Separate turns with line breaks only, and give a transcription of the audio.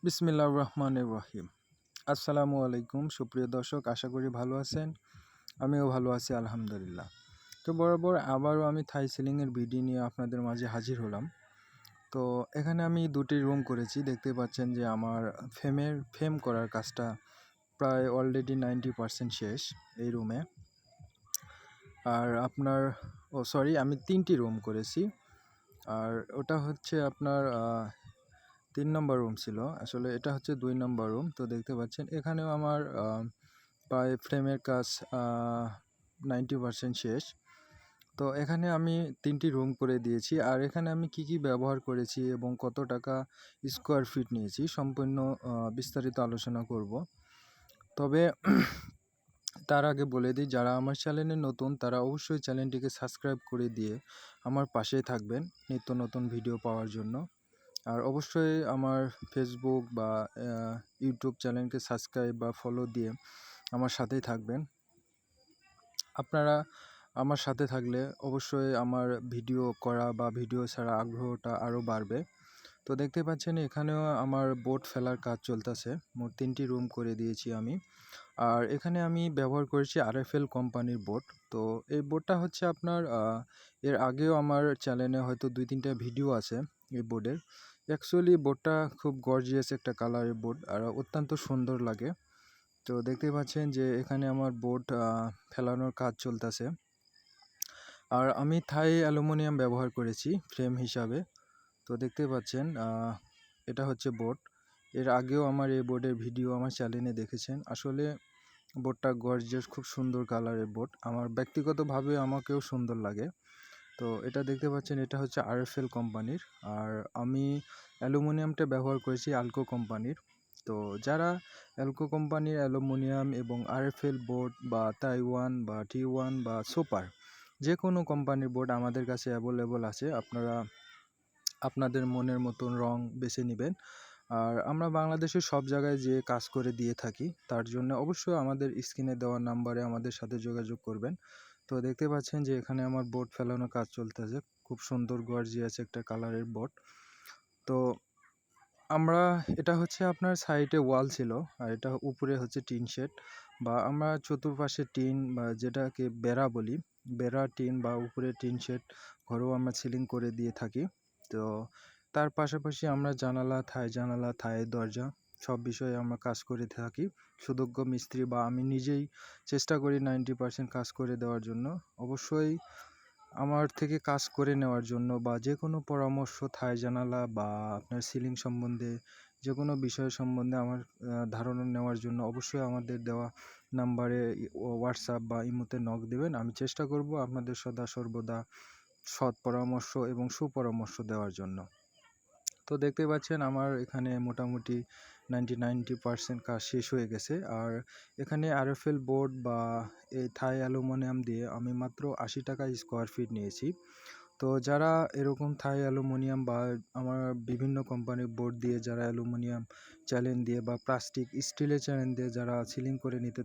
বিসমিল্লাহির রহমানির রহিম। আসসালামু আলাইকুম সুপ্রিয় দর্শক, আশা করি ভালো আছেন। আমিও ভালো আছি আলহামদুলিল্লাহ। তো বরাবর আবারও আমি থাই সিলিংয়ের ভিডিও নিয়ে আপনাদের মাঝে হাজির হলাম। তো এখানে আমি দুটি রুম করেছি, দেখতে পাচ্ছেন যে আমার ফ্রেম করার কাজটা প্রায় অলরেডি 90% শেষ এই রুমে। আর আপনার আমি 3টি রুম করেছি। আর ওটা হচ্ছে আপনার 3 নম্বর রুম ছিল, আসলে এটা হচ্ছে 2 নম্বর রুম। তো দেখতে পাচ্ছেন এখানেও আমার প্রায় ফ্রেমের কাজ 90% শেষ। তো এখানে আমি 3টি রুম করে দিয়েছি। আর এখানে আমি কি ব্যবহার করেছি এবং কত টাকা স্কোয়ার ফিট নিয়েছি সম্পূর্ণ বিস্তারিত আলোচনা করব। তবে তার আগে বলে দিই, যারা আমার চ্যানেলে নতুন তারা অবশ্যই চ্যানেলটিকে সাবস্ক্রাইব করে দিয়ে আমার পাশেই থাকবেন নিত্য নতুন ভিডিও পাওয়ার জন্য। আর অবশ্যই আমার ফেসবুক বা ইউটিউব চ্যানেলকে সাবস্ক্রাইব বা ফলো দিয়ে আমার সাথেই থাকবেন। আপনারা আমার সাথে থাকলে অবশ্যই আমার ভিডিও করা বা ভিডিও ছাড়া আগ্রহটা আরও বাড়বে। তো দেখতে পাচ্ছেন এখানেও আমার বোর্ড ফেলার কাজ চলতেছে। মোট 3টি রুম করে দিয়েছি আমি। আর এখানে আমি ব্যবহার করেছি RFL কোম্পানির বোর্ড। তো এই বোর্ডটা হচ্ছে আপনার এর আগেও আমার চ্যানেলে হয়তো 2-3টা ভিডিও আছে এই বোর্ডের। অ্যাকচুয়ালি বোর্ডটা খুব গর্জিয়াস একটা কালারের বোর্ড আর অত্যন্ত সুন্দর লাগে। তো দেখতে পাচ্ছেন যে এখানে আমার বোর্ড ফেলানোর কাজ চলতেছে। আর আমি থাই অ্যালুমিনিয়াম ব্যবহার করেছি ফ্রেম হিসাবে। তো দেখতে পাচ্ছেন এটা হচ্ছে বোর্ড। এর আগেও আমার এই বোর্ডের ভিডিও আমার চ্যানেলে দেখেছেন। আসলে বোর্ডটা গর্জিয়াস, খুব সুন্দর কালারের বোর্ড। আমার ব্যক্তিগতভাবে আমাকেও সুন্দর লাগে। তো এটা দেখতে পাচ্ছেন, এটা হচ্ছে RFL কোম্পানির। আর আমি অ্যালুমিনিয়ামটা ব্যবহার করেছি আলকো কোম্পানির। তো যারা অ্যালকো কোম্পানির অ্যালুমিনিয়াম এবং RFL বোর্ড বা তাইওয়ান বা T1 বা সুপার যে কোনো কোম্পানির বোর্ড আমাদের কাছে অ্যাভেলেবল আছে। আপনারা আপনাদের মনের মতন রং বেছে নেবেন। আর আমরা বাংলাদেশের সব জায়গায় যেয়ে কাজ করে দিয়ে থাকি। তার জন্য অবশ্যই আমাদের স্ক্রিনে দেওয়া নাম্বারে আমাদের সাথে যোগাযোগ করবেন। তো দেখতে পাচ্ছেন যে এখানে আমার বোর্ড ফেলানোর কাজ চলতেছে। খুব সুন্দর গর্জিয়াস একটা কালারের বোর্ড। তো এটা হচ্ছে আপনার সাইডে ওয়াল ছিল আর এটা উপরে হচ্ছে টিন শেড, বা আমরা চতুর্পাশে টিন বা যেটাকে বেড়া বলি, বেড়া টিন বা উপরে টিন শেড ঘরেও আমরা সিলিং করে দিয়ে থাকি। তো তার পাশাপাশি আমরা জানালা, থাই দরজা সব বিষয়ে আমরা কাজ করে থাকি। সুদক্ষ মিস্ত্রি বা আমি নিজেই চেষ্টা করি 90% কাজ করে দেওয়ার জন্য। অবশ্যই আমার থেকে কাজ করে নেওয়ার জন্য বা যে কোনো পরামর্শ, থাই জানালা বা আপনার সিলিং সম্বন্ধে যে কোনো বিষয় সম্বন্ধে আমার ধারণা নেওয়ার জন্য অবশ্যই আমাদের দেওয়া নাম্বারে হোয়াটসঅ্যাপ বা ইমোতে নক দেবেন। আমি চেষ্টা করব আপনাদের সদা সর্বদা সৎ পরামর্শ এবং সুপরামর্শ দেওয়ার জন্য। তো দেখতে পাচ্ছেন আমার এখানে মোটামুটি 90% কাজ শেষ হয়ে গেছে। আর এখানে RFL বোর্ড বা এই থাই অ্যালুমিনিয়াম দিয়ে আমি মাত্র 80 টাকা স্কোয়ার ফিট নিয়েছি। তো যারা এরকম থাই অ্যালুমিনিয়াম বা আমার বিভিন্ন কোম্পানির বোর্ড দিয়ে যারা অ্যালুমিনিয়াম চ্যানেল দিয়ে বা প্লাস্টিক স্টিলের চ্যানেল দিয়ে যারা সিলিং করে নিতে